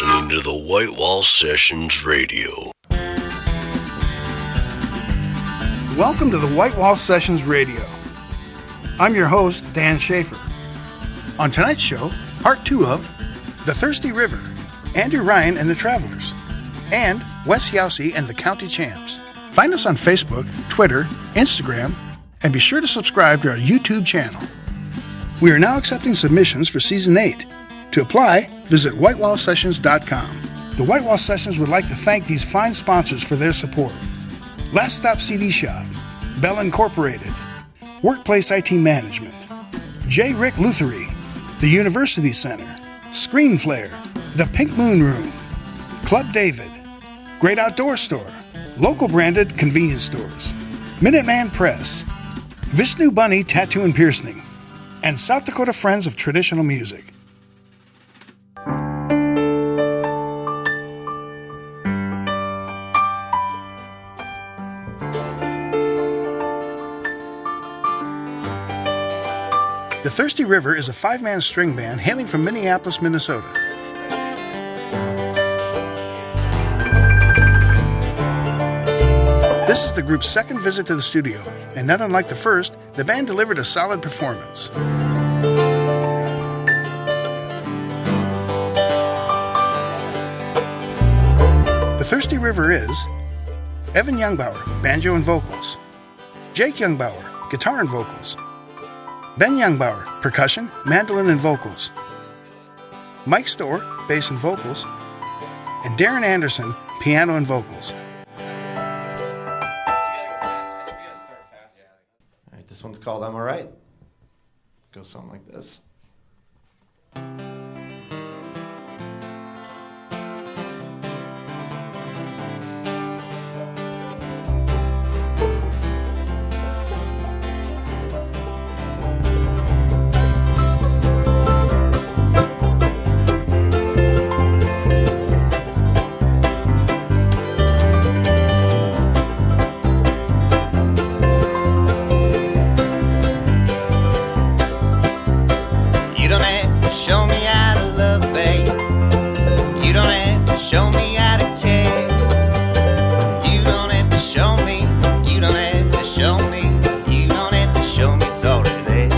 listening to the White Wall Sessions Radio. Welcome to the White Wall Sessions Radio. I'm your host, Dan Schaefer. On tonight's show, part 2 of The Thirsty River, Andrew Ryan and the Travelers, and Wes Youssi and the County Champs. Find us on Facebook, Twitter, Instagram, and be sure to subscribe to our YouTube channel. We are now accepting submissions for Season 8. To apply, visit whitewallsessions.com. The White Wall Sessions would like to thank these fine sponsors for their support. Last Stop CD Shop, Bell Incorporated, Workplace IT Management, J. Rick Luthery, The University Center, Screenflare, The Pink Moon Room, Club David, Great Outdoor Store, local branded convenience stores, Minuteman Press, Vishnu Bunny Tattoo and Piercing, and South Dakota Friends of Traditional Music. The Thirsty River is a 5-man string band hailing from Minneapolis, Minnesota. This is the group's second visit to the studio, and not unlike the first, the band delivered a solid performance. The Thirsty River is Evan Youngbauer, banjo and vocals, Jake Youngbauer, guitar and vocals, Ben Youngbauer, percussion, mandolin and vocals, Mike Storr, bass and vocals, and Darren Anderson, piano and vocals. All right, this one's called I'm Alright. Goes something like this. Show me how to care. You don't have to show me. You don't have to show me. You don't have to show me. It's already there.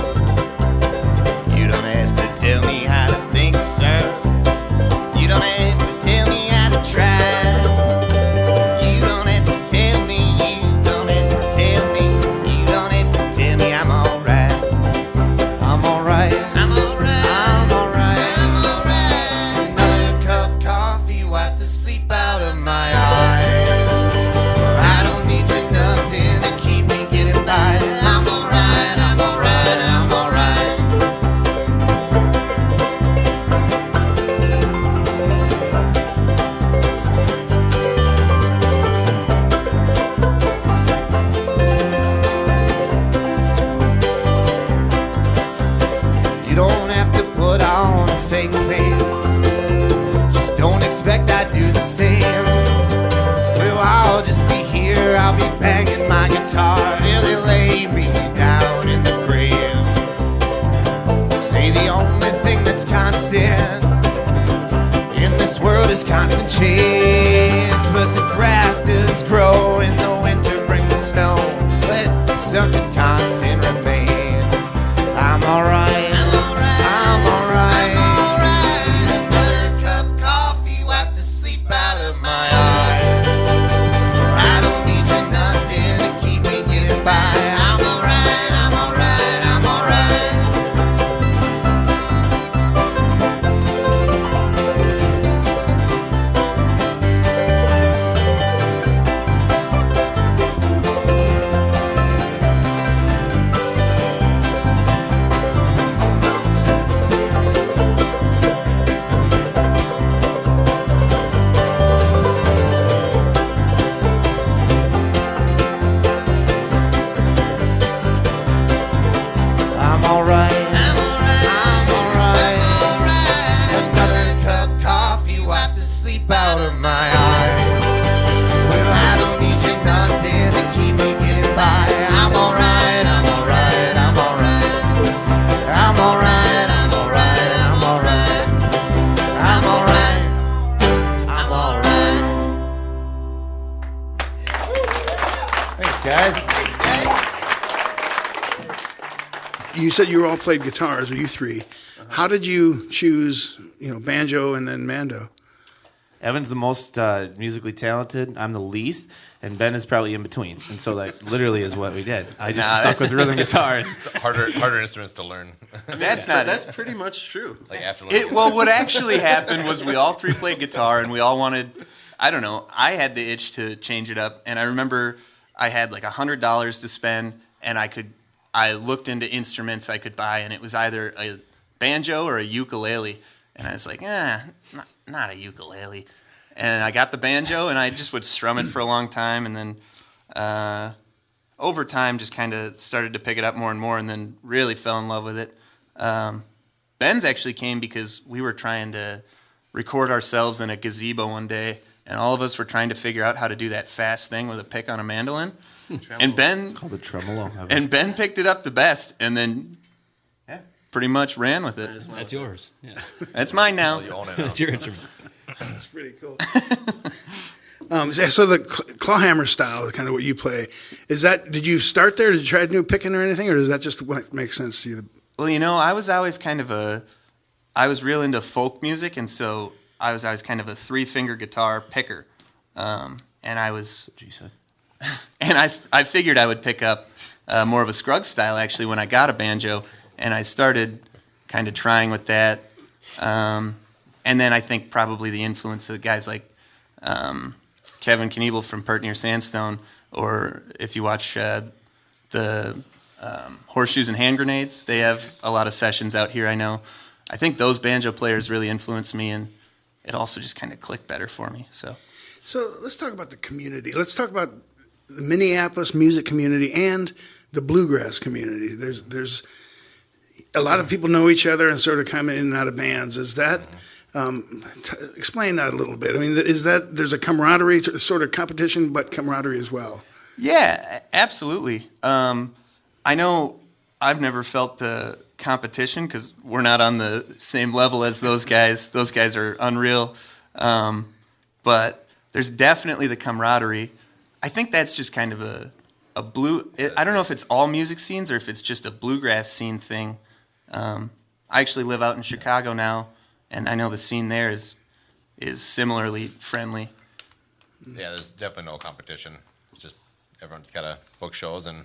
You don't have to tell me how to think, sir. You don't have to tell me how to try. You don't have to tell me. You don't have to tell me. You don't have to tell me I'm alright. I'm alright. I'm alright. I'm alright. I'm alright. Another cup of coffee. Wipe the sleep out of my eyes. I don't need you nothing to keep me getting by. I'm alright, I'm alright, I'm alright. You don't have to put on a fake face. Don't expect I do the same. Well, I'll just be here. I'll be banging my guitar till they lay me down in the grave. Say the only thing that's constant in this world is constant change. But the grass does grow in the winter, bring the snow. Let something constant remain. I'm alright. I'm alright. I'm alright. I'm alright, I'm alright, I'm alright. you said you all played guitars, or you three. How did you choose, banjo and then mando? Evan's the most musically talented. I'm the least, and Ben is probably in between. And so that literally is what we did. I just stuck with rhythm guitar. Harder instruments to learn. That's pretty much true. Like after learning. Well, what actually happened was we all three played guitar, and we all wanted. I don't know. I had the itch to change it up, and I remember I had like $100 to spend, and I looked into instruments I could buy, and it was either a banjo or a ukulele, and I was like, not a ukulele. And I got the banjo, and I just would strum it for a long time, and then over time just kind of started to pick it up more and more, and then really fell in love with it. Ben's actually came because we were trying to record ourselves in a gazebo one day, and all of us were trying to figure out how to do that fast thing with a pick on a mandolin. And Ben, It's called a tremolo. and Ben picked it up the best, and then pretty much ran with it. That's yours. Yeah. That's mine now. You own it now. That's your instrument. That's pretty cool. So the clawhammer style is kind of what you play. Did you start there? Did you try to do picking or anything, or is that just what makes sense to you? Well, I was always I was real into folk music, and so I was always kind of a 3-finger guitar picker. And I was, and I figured I would pick up more of a Scruggs style actually when I got a banjo, and I started kind of trying with that. And then I think probably the influence of guys like Kevin Knievel from Pert Near Sandstone, or if you watch the Horseshoes and Hand Grenades, they have a lot of sessions out here, I know. I think those banjo players really influenced me, and it also just kind of clicked better for me. So let's talk about the community. Let's talk about the Minneapolis music community and the bluegrass community. There's a lot of people know each other and sort of come in and out of bands. Is that explain that a little bit? I mean, there's a camaraderie, sort of competition, but camaraderie as well? Yeah, absolutely. I know I've never felt the competition because we're not on the same level as those guys. Those guys are unreal. But there's definitely the camaraderie. I think that's just kind of a I don't know if it's all music scenes or if it's just a bluegrass scene thing. I actually live out in Chicago now, and I know the scene there is similarly friendly. Yeah, there's definitely no competition. It's just everyone's got to book shows and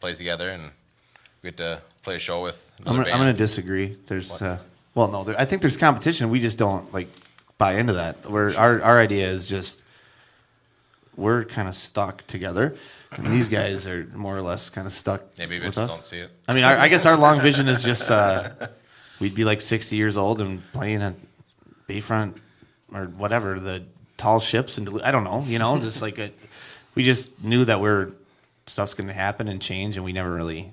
play together, and we get to play a show with another band. I'm going to disagree. There's, I think there's competition. We just don't buy into that. Our idea is just we're kind of stuck together, and these guys are more or less kind of stuck Maybe with bitches us. don't see it. I mean, I guess our long vision is just we'd be like 60 years old and playing at Bayfront or whatever, the tall ships, and I don't know, just we just knew that stuff's going to happen and change, and we never really.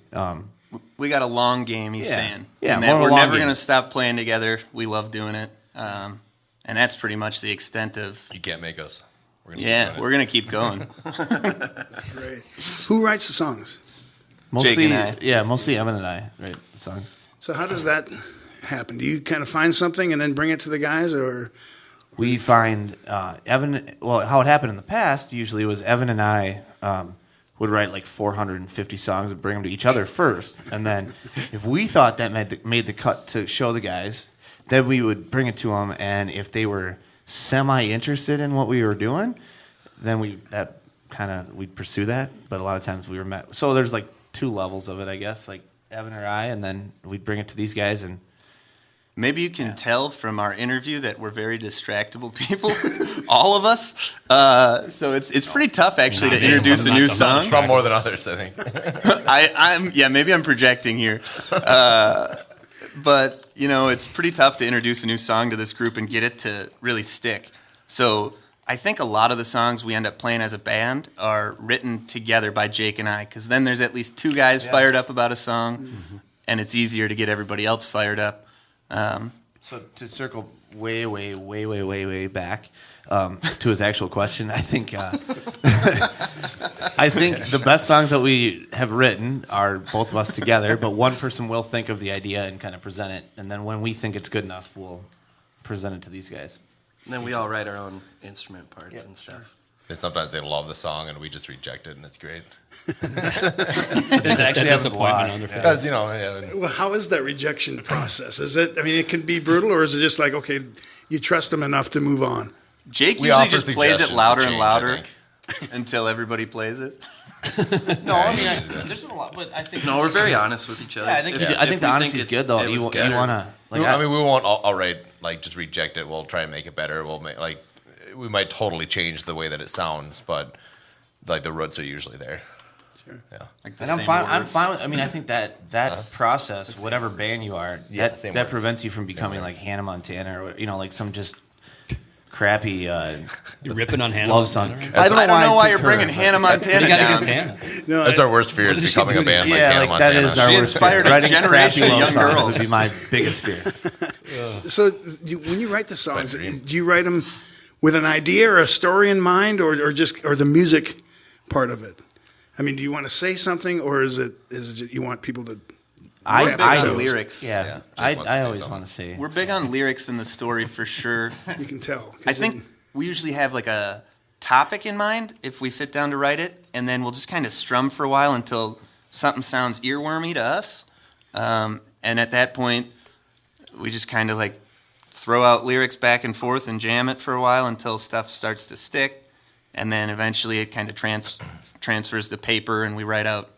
We got a long game, he's saying. Yeah, and that we're never going to stop playing together. We love doing it. And that's pretty much the extent of. You can't make us. We're going to keep going. That's great. Who writes the songs? Mostly, Jake and I. Yeah, mostly Evan and I write the songs. So how does that happen? Do you kind of find something and then bring it to the guys, or? We find Evan. Well, how it happened in the past usually was Evan and I would write 450 songs and bring them to each other first, and then if we thought that made the cut to show the guys, then we would bring it to them, and if they were semi-interested in what we were doing, then we'd pursue that. But a lot of times we were met. So there's 2 levels of it, I guess, Evan or I, and then we'd bring it to these guys. And maybe you can tell from our interview that we're very distractible people, all of us. So it's pretty tough actually to introduce a new song. Some more than others, I think. Maybe I'm projecting here. But, it's pretty tough to introduce a new song to this group and get it to really stick. So I think a lot of the songs we end up playing as a band are written together by Jake and I, because then there's at least 2 guys fired up about a song, and it's easier to get everybody else fired up. So to circle way back to his actual question, I think the best songs that we have written are both of us together, but one person will think of the idea and kind of present it, and then when we think it's good enough, we'll present it to these guys. And then we all write our own instrument parts and stuff. And sometimes they love the song and we just reject it, and it's great. It actually happens a lot. Because, yeah, Well, how is that rejection process? Is it? I mean, it can be brutal, or is it just like, okay, you trust them enough to move on? Jake We usually offer just plays it suggestions louder to and change, I louder think. until everybody plays it. No, I mean, there's a lot, but I think No, we're very honest with each other. Yeah, I think If- I if think we the honesty is it- good though. it was You better. want to like. I mean, we won't outright just reject it. We'll try and make it better. We'll make we might totally change the way that it sounds, but the roots are usually there. Sure. Yeah. Like the And I'm same fine. I'm words. fine. I mean, I think that process, whatever band you are, Yeah, same that words. prevents you from becoming like Hannah Montana or like some just crappy You're ripping on Hannah love song. Montana? I don't know why you're picked her, bringing but- Hannah What do Montana you got down. against Hannah? No, That's our worst fear, What is did she becoming do a to band you? like Yeah, Hannah like that Montana. is our She worst inspired fear. a Writing generation crappy of love young songs girls. would be my biggest fear. So when you write the songs, dream. do you write them with an idea or a story in mind, or the music part of it? I mean, do you want to say something, or is it you want people to? I big on those. lyrics. Yeah, Yeah, Jake I wants to say always something. want to say. We're big on lyrics in the story for sure. You can tell. 'Cause I think we usually have like a topic in mind if we sit down to write it, and then we'll just kind of strum for a while until something sounds earwormy to us. And at that point, we just kind of like throw out lyrics back and forth and jam it for a while until stuff starts to stick. And then eventually it kind of transfers to paper, and we write out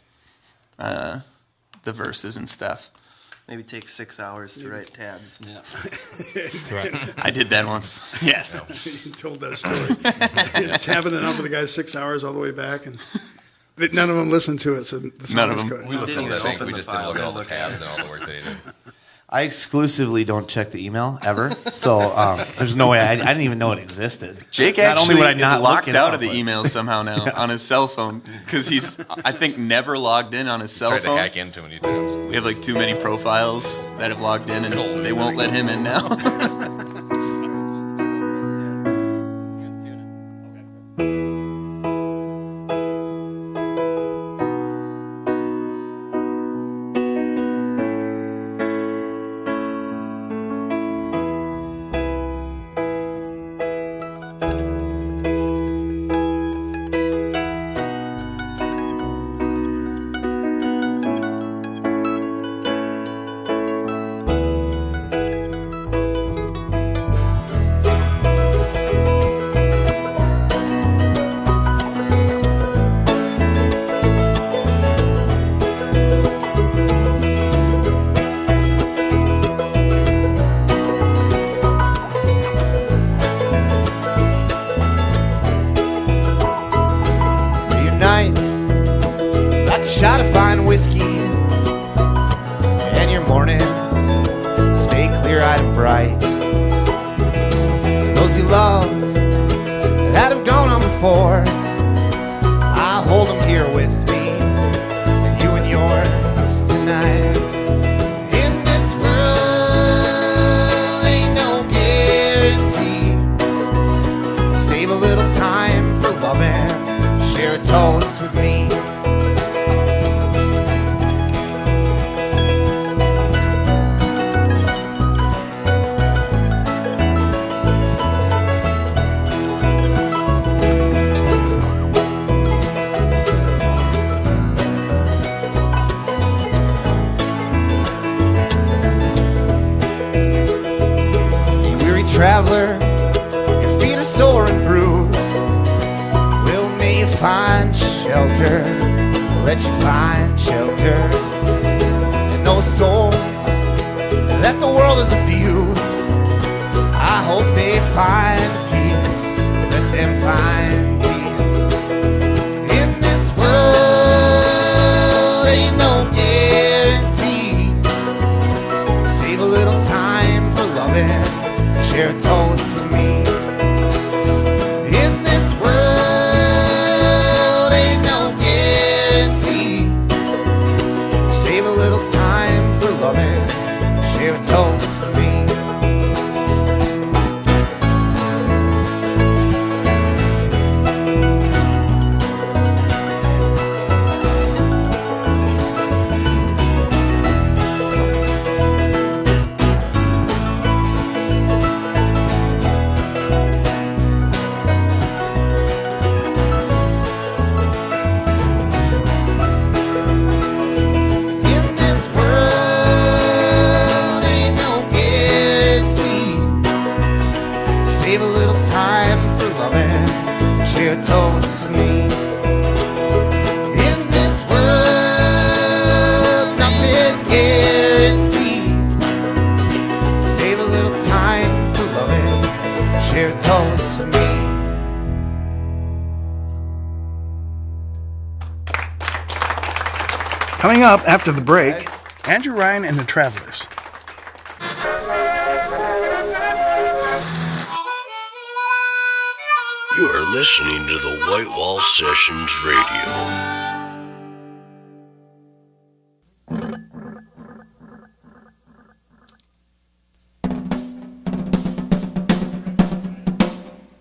the verses and stuff. Maybe take 6 hours to write tabs. Yeah. Correct. I did that once. Yes. you told that story. Tabbing it up with the guy 6 hours all the way back, and none of them listened to it. So the song None of was them. good. We listened to even the things, open we the just didn't look at file all the and look at tabs and all the work that he did. I exclusively don't check the email ever, so there's no way I didn't even know it existed. Jake Not only actually would I is not locked look it out up, of the but- email somehow now on his cell phone because he's, I think, never logged in on his cell Tried to phone. hack in too many times. We have like too many profiles that have logged in, and they won't let him in now. Your nights like a shot of fine whiskey, and your mornings stay clear-eyed and bright. Those you love that have gone on before, I hold them here with me, and you and yours tonight. In this world ain't no guarantee. Save a little time for loving. Share a toast with me. You weary traveler, your feet are sore and bruised. Well, may you find shelter, let you find shelter. And those souls that the world has abused, I hope they find peace, let them find peace. In this world ain't no guarantee. Save a little time for loving, share a toast with me. In this world ain't no guarantee. Save a little time for loving, share a toast with me. Coming up after the break, Andrew Ryan and the Travelers. You are listening to the White Wall Sessions Radio.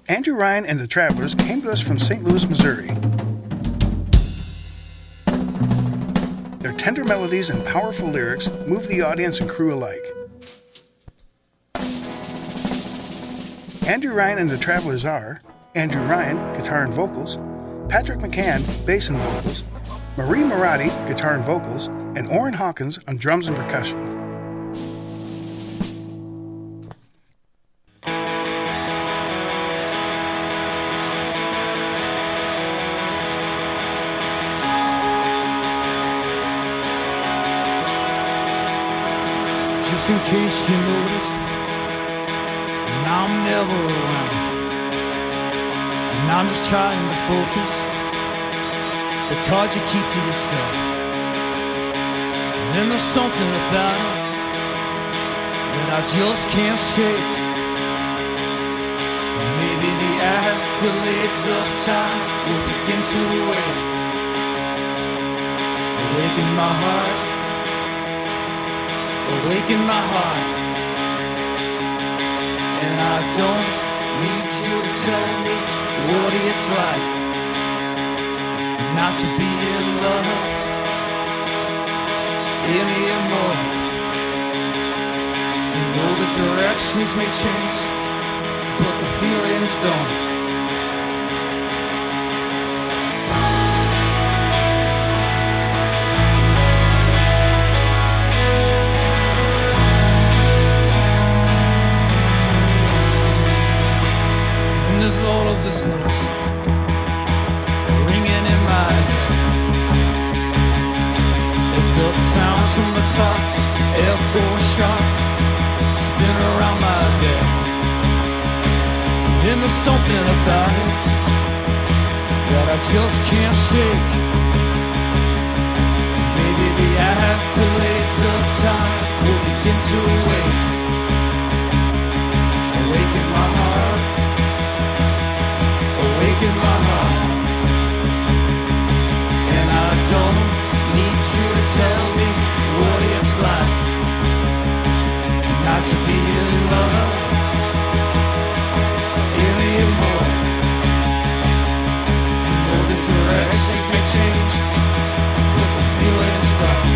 Andrew Ryan and the Travelers came to us from St. Louis, Missouri. Their tender melodies and powerful lyrics move the audience and crew alike. Andrew Ryan and the Travelers are Andrew Ryan, guitar and vocals, Patrick McCann, bass and vocals, Marie Maratti, guitar and vocals, and Orrin Hawkins on drums and percussion. Just in case you noticed, and I'm never around. And I'm just trying to focus the cards you keep to yourself. And there's something about it that I just can't shake. And maybe the accolades of time will begin to awake. Awaken my heart. Awaken my heart. And I don't need you to tell me what it's like not to be in love anymore. You know the directions may change, but the feelings don't. And there's all of this noise ringing in my head as the sounds from the clock echo and shock spin around my bed. And there's something about it that I just can't shake. Maybe the accolades of time will begin to awake. Awaken my heart. Awaken my heart. And I don't need you to tell me what it's like not to be in love anymore. You know the directions may change, but the feelings don't.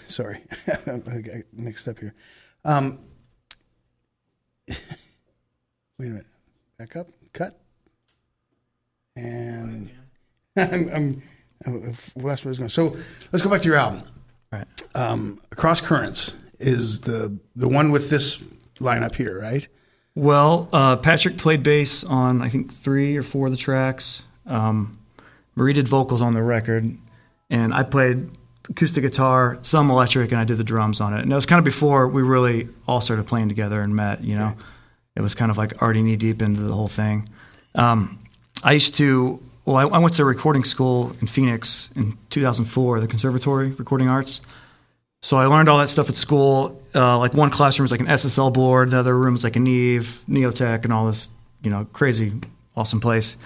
Sorry, I got mixed up here. Wait a minute. Back up. Cut. And I've lost where I was going. So let's go back to your album. Right. Across Currents is the one with this lineup here, right? Well, Patrick played bass on, I think, 3 or 4 of the tracks. Marie did vocals on the record, and I played acoustic guitar, some electric, and I did the drums on it. And it was kind of before we really all started playing together and met, you know. It was kind of like already knee-deep into the whole thing. I used to, I went to recording school in Phoenix in 2004, the Conservatory, Recording Arts. So I learned all that stuff at school. Like one classroom was like an SSL board, the other room was like a Neve, Neotech, and all this, you know, crazy, awesome place.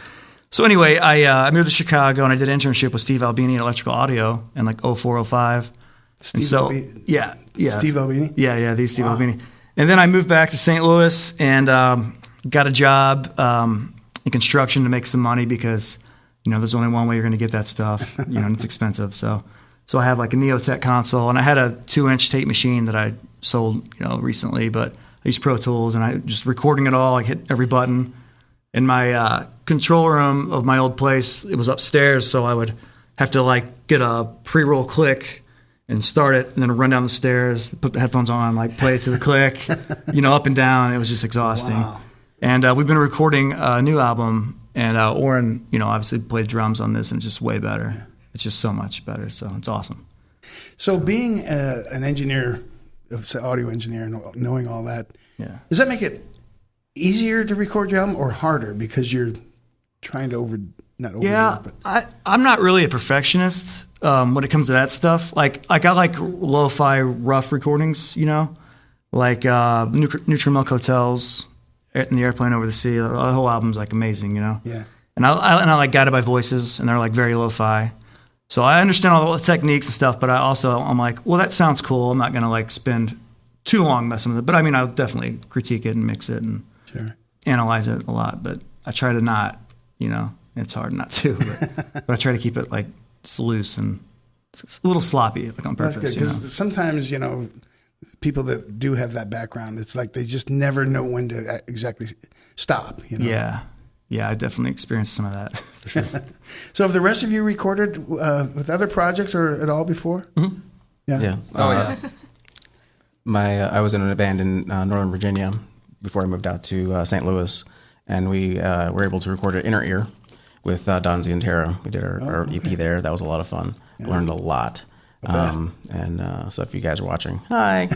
So anyway, I moved to Chicago and I did an internship with Steve Albini at Electrical Audio in like 04, 05. Steve Albini? Yeah. Steve Albini? Yeah, the Steve Albini. And then I moved back to St. Louis and got a job in construction to make some money because, you know, there's only one way you're going to get that stuff, you know, and it's expensive. So I have like a Neotech console and I had a 2-inch tape machine that I sold, you know, recently, but I used Pro Tools and I just recording it all. I hit every button. In my control room of my old place, it was upstairs, so I would have to like get a pre-roll click and start it, and then run down the stairs, put the headphones on, like play it to the click, you know, up and down. It was just exhausting. Wow. And we've been recording a new album, and Oren, you know, obviously played drums on this, and it's just way better. Yeah. It's just so much better, so it's awesome. So being an engineer, audio engineer, knowing all that, does that make it easier to record your album or harder because you're trying to overdo it? But I'm not really a perfectionist when it comes to that stuff. Like I like lo-fi rough recordings, you know, like Neutral Milk Hotels in the Airplane Over the Sea. The whole album's like amazing, you know. Yeah. And I like Guided by Voices, and they're like very lo-fi. So I understand all the techniques and stuff, but I'm like, well, that sounds cool. I'm not gonna like spend too long messing with it. But I mean, I'll definitely critique it and mix it and analyze it a lot, but I try to not, you know, it's hard not to, but I try to keep it like loose and it's a little sloppy, like on purpose. That's good, because sometimes, you know, people that do have that background, it's like they just never know when to exactly stop, you know? Yeah, I definitely experienced some of that. For sure. So have the rest of you recorded with other projects or at all before? Mm-hmm. Yeah. I was in a band in Northern Virginia before I moved out to St. Louis, and we were able to record an Inner Ear with Donzi and Tara. We did our EP there. That was a lot of fun. Yeah. Learned a lot. So if you guys are watching, hi.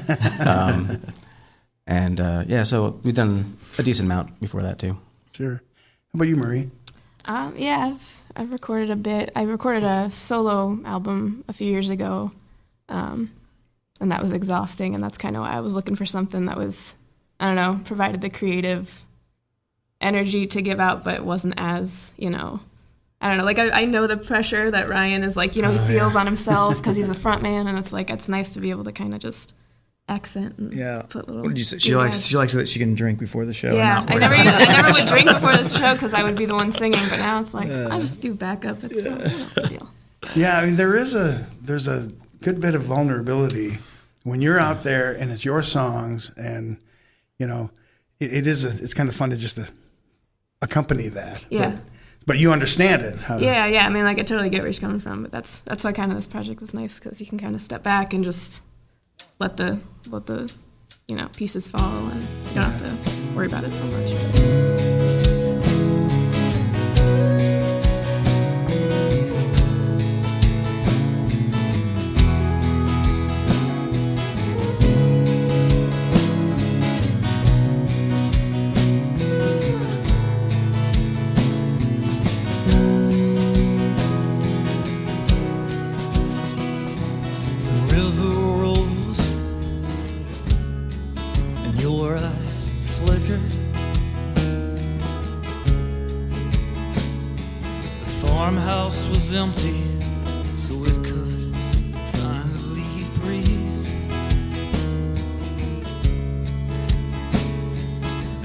So we've done a decent amount before that too. Sure. How about you, Marie? I've recorded a bit. I recorded a solo album a few years ago, and that was exhausting, and that's kind of why I was looking for something that was, I don't know, provided the creative energy to give out, but wasn't as, you know, I don't know, like I know the pressure that Ryan is like, you know, he feels on himself because he's a front man, and it's like, it's nice to be able to kind of just accent and put little. What did you say? She likes that she can drink before the show. Yeah, I never would drink before this show because I would be the one singing, but now it's like, I just do backup. It's no big deal. Yeah, I mean, there's a good bit of vulnerability when you're out there and it's your songs, and you know, it's kind of fun to just accompany that. Yeah. But you understand it. Yeah. I mean, like I totally get where he's coming from, but that's why kind of this project was nice because you can kind of step back and just let the you know, pieces fall, and you don't have to worry about it so much. Empty, so it could finally breathe.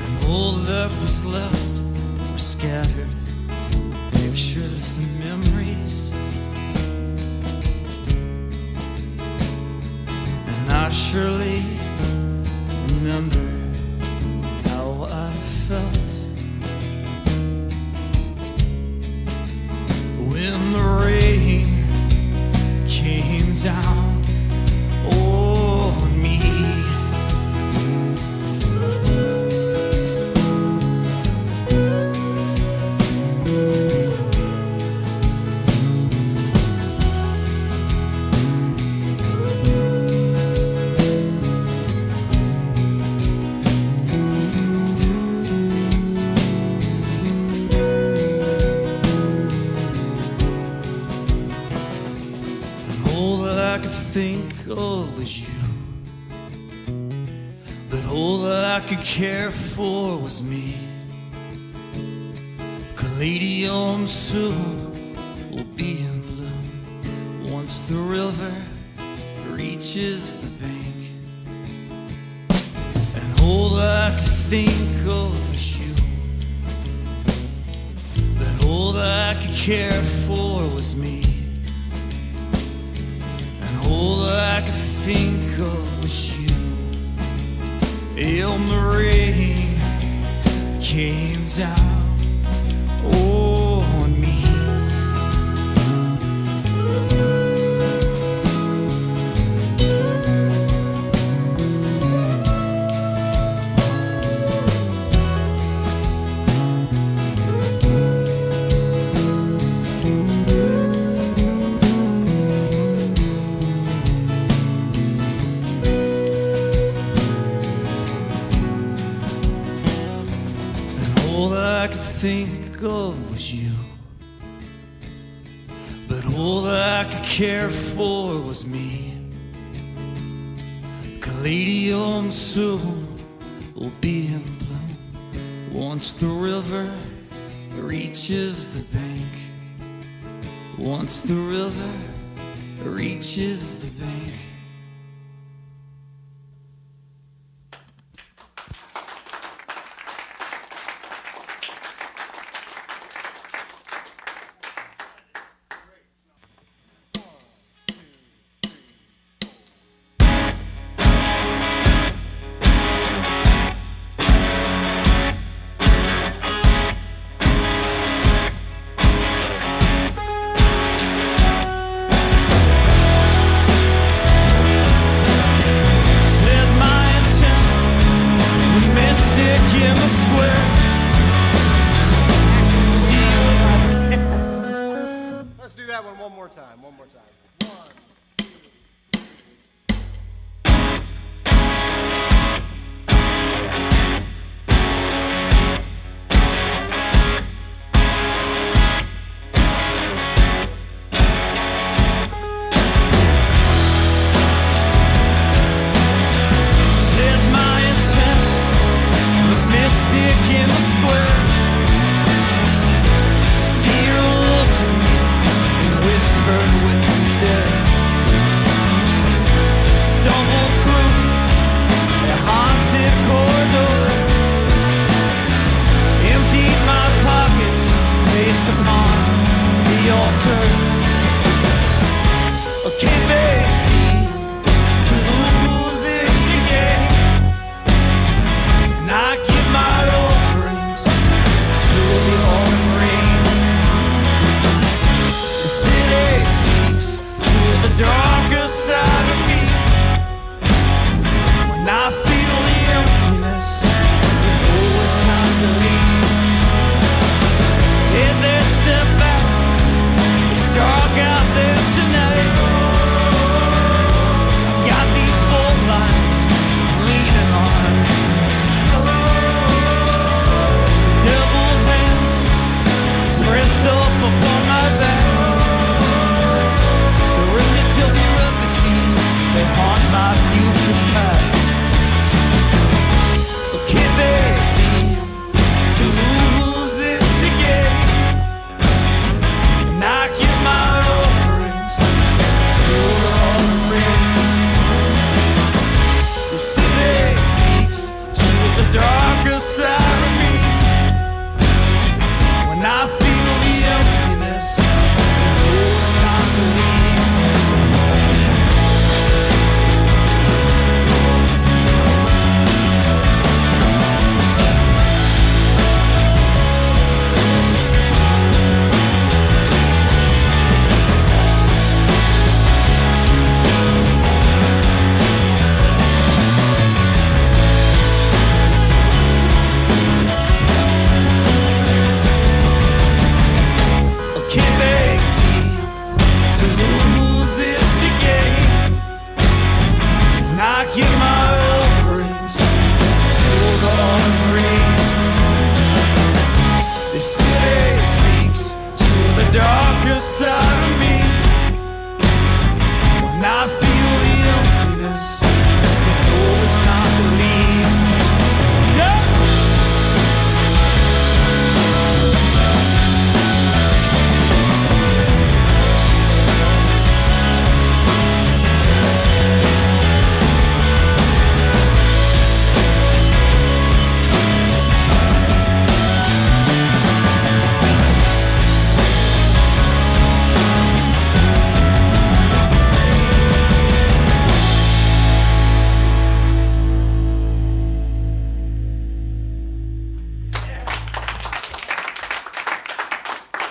And all that was left were scattered pictures and memories. And I surely remember how I felt when the rain came down on me. think of was you. But all that I could care for was me. Caladium soon will be in bloom once the river reaches the bank. And all that I could think of was you. But all that I could care for was me. And all that I could think of was you. And the rain came down on me. Think of was you, but all that I could care for was me. Caladium soon will be in bloom once the river reaches the bank. Once the river reaches the bank. Whispered with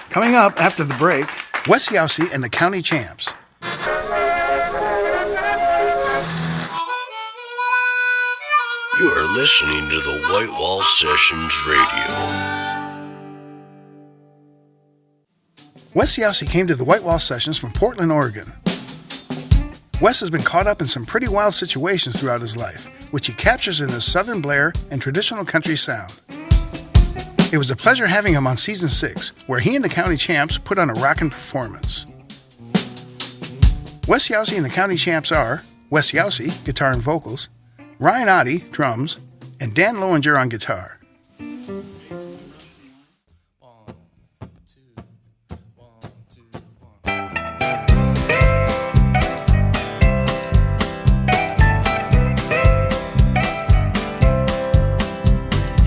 Coming up after the break, Wes Youssi and the County Champs. You are listening to the White Wall Sessions Radio. Wes Youssi came to the White Wall Sessions from Portland, Oregon. Wes has been caught up in some pretty wild situations throughout his life, which he captures in his Southern Blair and traditional country sound. It was a pleasure having him on Season 6, where he and the County Champs put on a rockin' performance. Wes Youssi and the County Champs are Wes Youssi, guitar and vocals, Ryan Oddie, drums, and Dan Lowinger on guitar.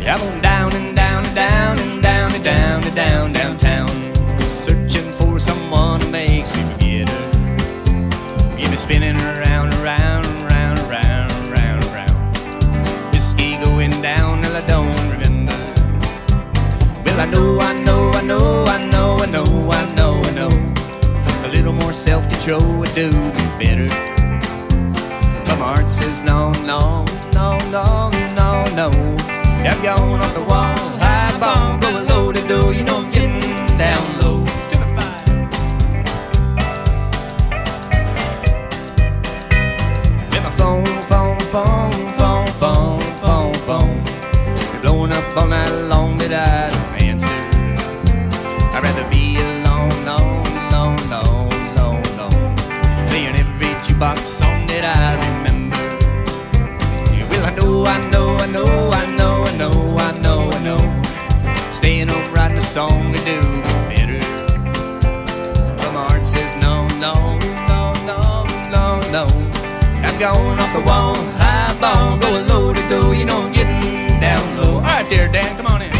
I'm on down and down and down and down and down and down downtown, searching for someone who makes me forget her. Get me spinning around, around, around, around, around, around. Whiskey going down till I don't remember. Well, I know, I know, I know, I know, I know, I know, I know. A little more self-control would do better. But my heart says no, no, no, no, no, no. I'm going off the wall, high ball, going low to do. You know I'm getting down low to the fire. Then my phone, you're blowing up all night long, but I don't answer. I'd rather be alone, alone, alone, alone, alone, alone. Playing every jukebox song that I remember. Well, I know, I know, I know, I know, I know, I know, I know. Staying up writing a song we do better. But my heart says no, no, no, no, no, no. I'm going off the wall, high ball, going low to do. You know I'm getting down low. All right there, Dan, come on in.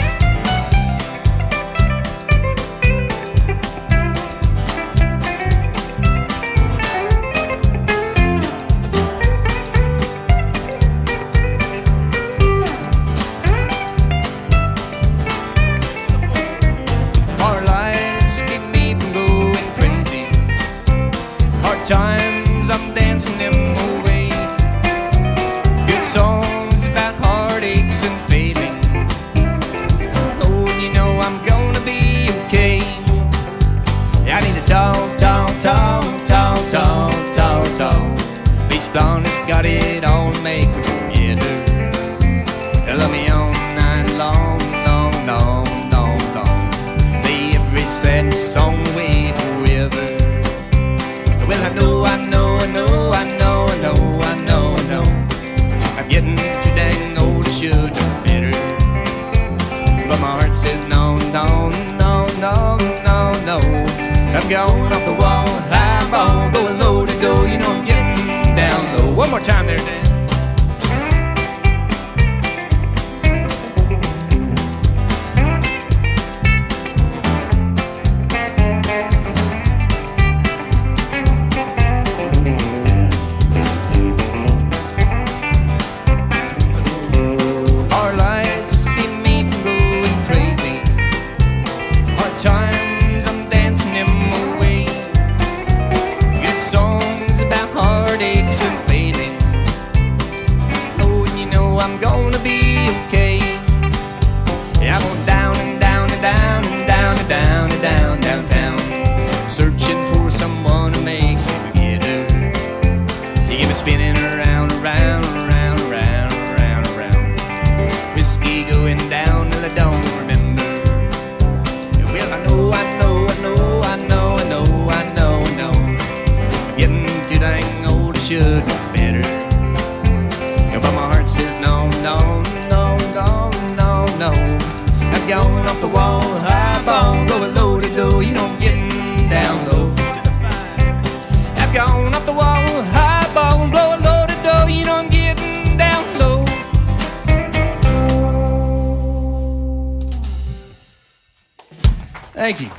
Times I'm dancing them away. Good songs about heartaches and failing. Lord, you know I'm gonna be okay. I need to talk, talk, talk, talk, talk, talk, talk. Beach blonde has got it all to make me forget her. They love me all night long, long, long, long, long. Play every sad song away forever. Well, I know, I know, I know, I know, I know, I know, I know. I'm getting too dang old, I should know better. But my heart says no, no, no, no, no, no. I'm going off the wall, high ball, going low to go. You know I'm getting down low. One more time there, Dan. Times I'm dancing them away. Good songs about heartaches and failing. Oh, and you know I'm gonna be okay. Yeah, I'm going down and down and down and down and down and down downtown, searching for someone who makes me forget her. You get me spinning around, around, around, around, around, around. Whiskey going down till I don't remember. Well, I know, I know, I know, I know, I know, I know, I know. Getting too dang old, I should know better. But my heart says no, no, no, no, no, no. I'm going off the wall, high ball, going low to do. You know I'm getting down low. I'm going off the wall, high ball, blowing low to do. You know I'm getting down low. Thank you.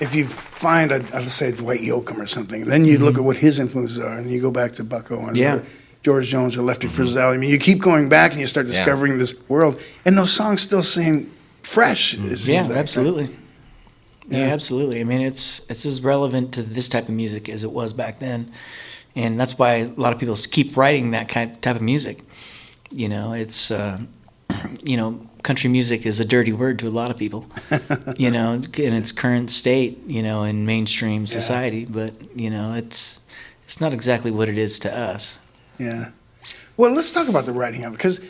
If you find, let's say, Dwight Yoakam or something, then you look at what his influences are, and you go back to Bucko and George Jones or Lefty Frizzell. I mean, you keep going back and you start discovering this world, and those songs still seem fresh. It seems Yeah, like, absolutely. right? Yeah, absolutely. I mean, it's as relevant to this type of music as it was back then, and that's why a lot of people keep writing that type of music. You know, it's country music is a dirty word to a lot of people. You know, in its current state, you know, in mainstream society, but you know, it's not exactly what it is to us. Yeah. Well, let's talk about the writing of it, because,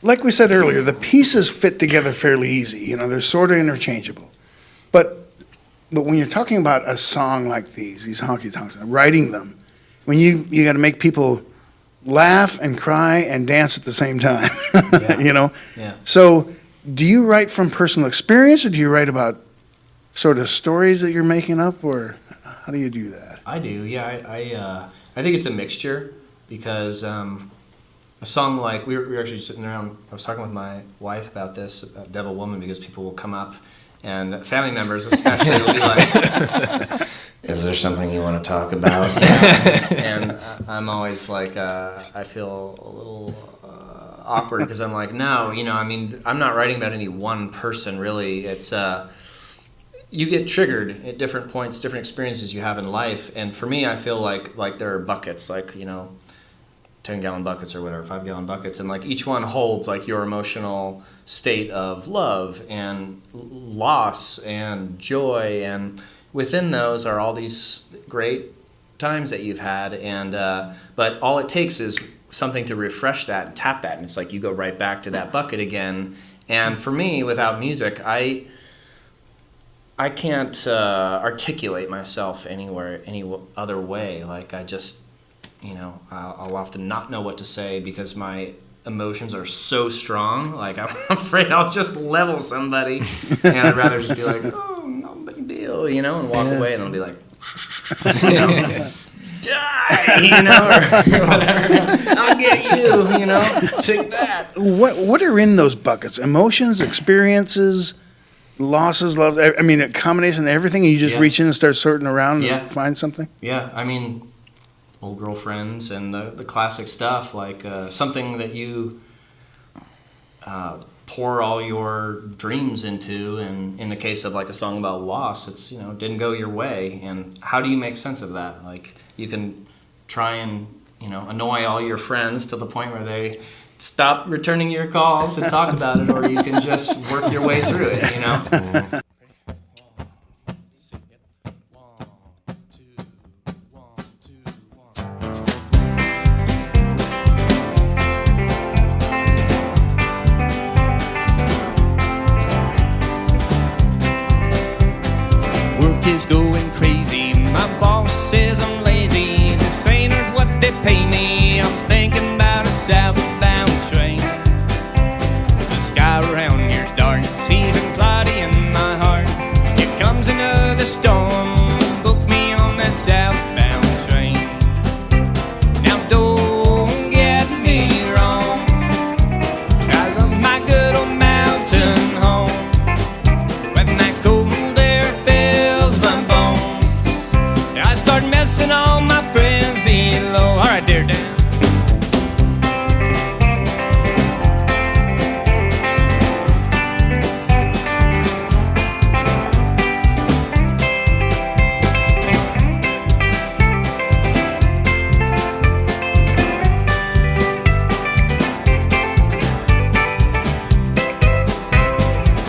like we said earlier, the pieces fit together fairly easy. You know, they're sort of interchangeable, but when you're talking about a song like these honky tonks, writing them, when you got to make people laugh and cry and dance at the same time, you know? Yeah. So do you write from personal experience, or do you write about sort of stories that you're making up, or how do you do that? I do, yeah. I think it's a mixture, because a song like, we were actually sitting around, I was talking with my wife about this, about Devil Woman, because people will come up, and family members especially will be like, is there something you want to talk about? And I'm always like, I feel a little awkward, because I'm like, no, you know, I mean, I'm not writing about any one person, really. It's, you get triggered at different points, different experiences you have in life. And for me, I feel like there are buckets, like, you know, 10-gallon buckets or whatever, 5-gallon buckets, and like each one holds like your emotional state of love and loss and joy, and within those are all these great times that you've had, and but all it takes is something to refresh that and tap that, and it's like you go right back to that bucket again. And for me, without music, I can't articulate myself any other way. Like, I just, you know, I'll often not know what to say because my emotions are so strong. Like, I'm afraid I'll just level somebody, and I'd rather just be like, oh, no big deal, you know, and walk away, and they'll be like, you know, die, you know, or whatever. I'll get you, you know, take that. What are in those buckets? Emotions, experiences, losses, love. I mean, a combination of everything. You just reach in and start sorting around and find something. Yeah, I mean, old girlfriends and the classic stuff, like something that you pour all your dreams into, and in the case of like a song about loss, it's, you know, didn't go your way, and how do you make sense of that? Like, you can try and, you know, annoy all your friends to the point where they stop returning your calls and talk about it, or you can just work your way through it, you know? Is going crazy. My boss says I'm lazy. This ain't what they pay me. I'm thinking about a southbound train. The sky around here's dark. It's even cloudy in my heart. Here comes another storm. Book me on that southbound train. Now don't get me wrong, I love my good old mountain home. When that cold air fills my bones, I start messing all my friends below. All right, there, Dan.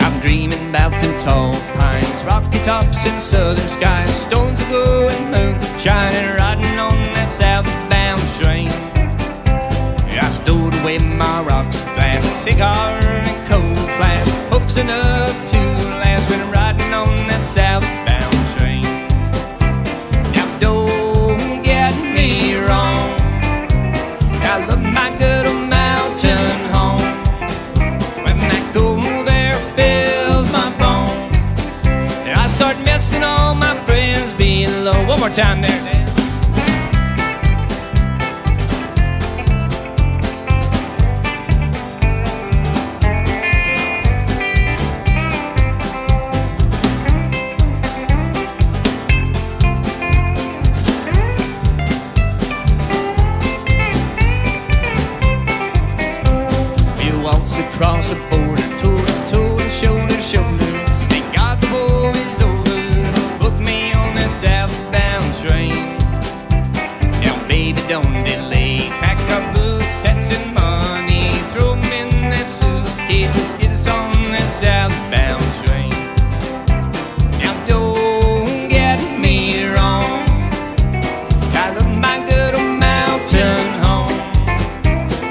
I'm dreaming about them tall pines, rocky tops in southern skies, stones of wood and moon shining, riding on that southbound train. I stowed away my rocks, glass, cigar, and cold flask, hopes enough to last when I'm riding on that southbound train. Now don't get me wrong, I love my good old mountain home. When that cold air fills my bones, and I start messing all my friends below. One more time there, Dan. We waltz across the border, toe to toe and shoulder to shoulder. Thank God the war is over. Book me on the southbound train. Now, baby, don't delay. Pack our boots, hats, and money. Throw 'em in that suitcase. Let's get us on that southbound train. Now, don't get me wrong. I love my good old mountain home.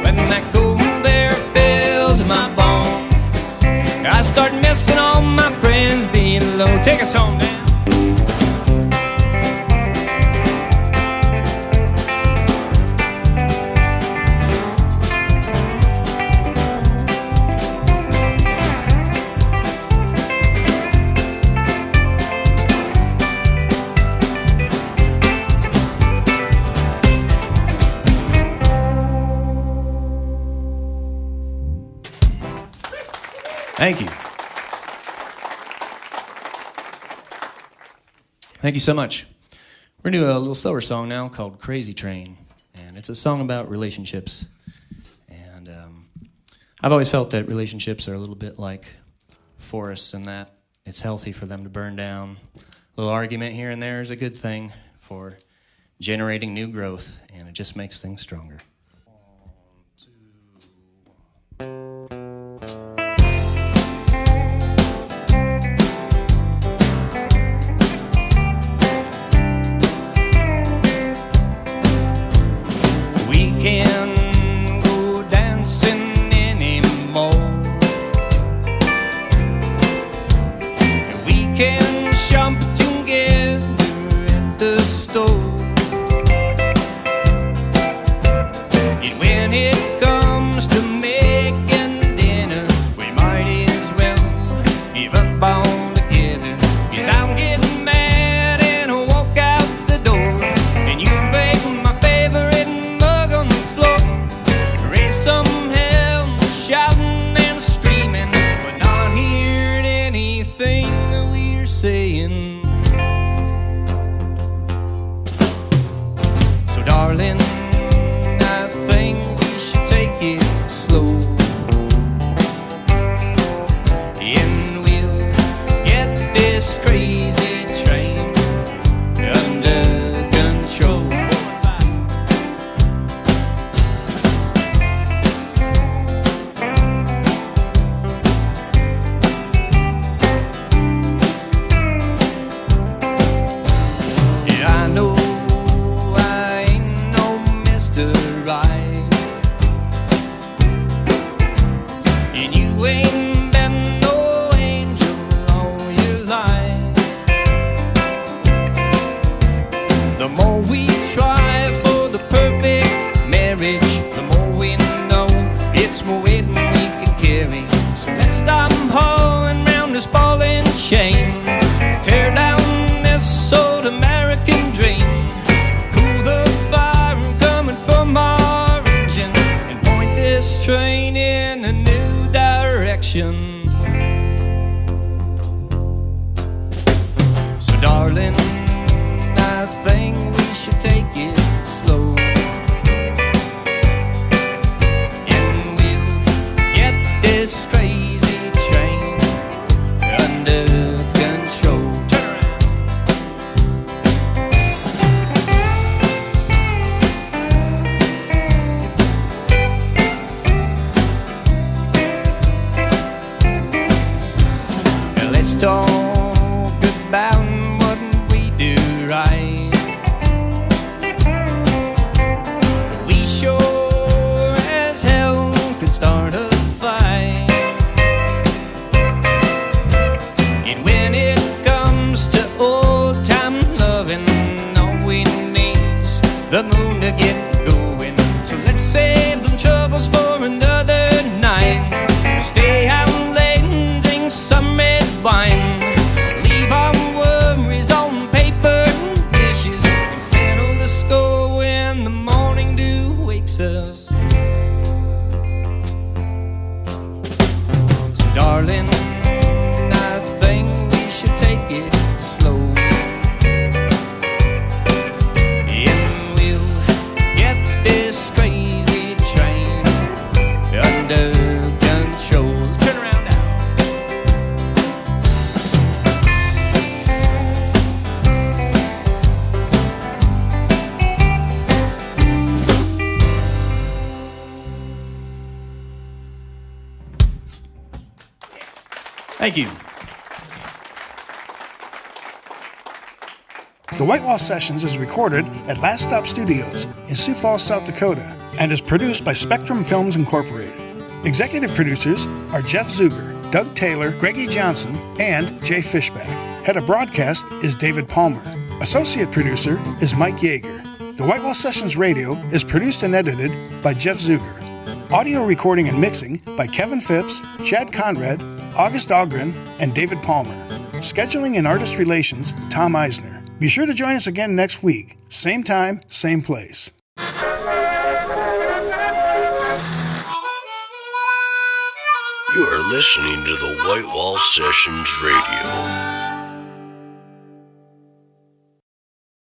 When that cold air fills my bones, I start missing all my friends being low. Take us home now. Thank you. Thank you so much. We're going to do a little slower song now called Crazy Train. And it's a song about relationships. And I've always felt that relationships are a little bit like forests and that it's healthy for them to burn down. A little argument here and there is a good thing for generating new growth, and it just makes things stronger. Can't go dancing anymore. We can shop together at the store. And when it comes to making dinner, we might as well give up altogether. 'Cause I'm getting mad and I'll walk out the door, and you bake my favorite mug on the floor. Raise some hell, shouting and screaming, but not hearing anything that we're saying. So darling, I think we should take it slow, and we'll get this crazy train under control. Yeah, I know I ain't no Mr. Right, and you ain't been no angel all your life. The more we try for the perfect marriage, the more we know it's more weight than we can carry. So let's stop hauling round this ball and chain, tear down this old American dream, cool the fire coming from our engines, and point this train in a new direction. So darling, I think we should take it slow, and we'll get this crazy train under control. Turn around. Now let's talk about what we do right. We sure as hell could start a fight. And when it comes to old time loving, all we need's the moon to get going. So let's save them troubles for another night. Stay out late and drink some red wine. Leave our worries on paper and dishes, and settle the score when the morning dew wakes us. So darling, I think we should take it slow, and we'll get this crazy train under control. Turn around now. Thank you. The White Wall Sessions is recorded at Last Stop Studios in Sioux Falls, South Dakota, and is produced by Spectrum Films Incorporated. Executive producers are Jeff Zuger, Doug Taylor, Greggy Johnson, and Jay Fishback. Head of broadcast is David Palmer. Associate producer is Mike Yeager. The White Wall Sessions Radio is produced and edited by Jeff Zuger. Audio recording and mixing by Kevin Phipps, Chad Conrad, August Dahlgren, and David Palmer. Scheduling and artist relations, Tom Eisner. Be sure to join us again next week. Same time, same place. You are listening to the White Wall Sessions Radio.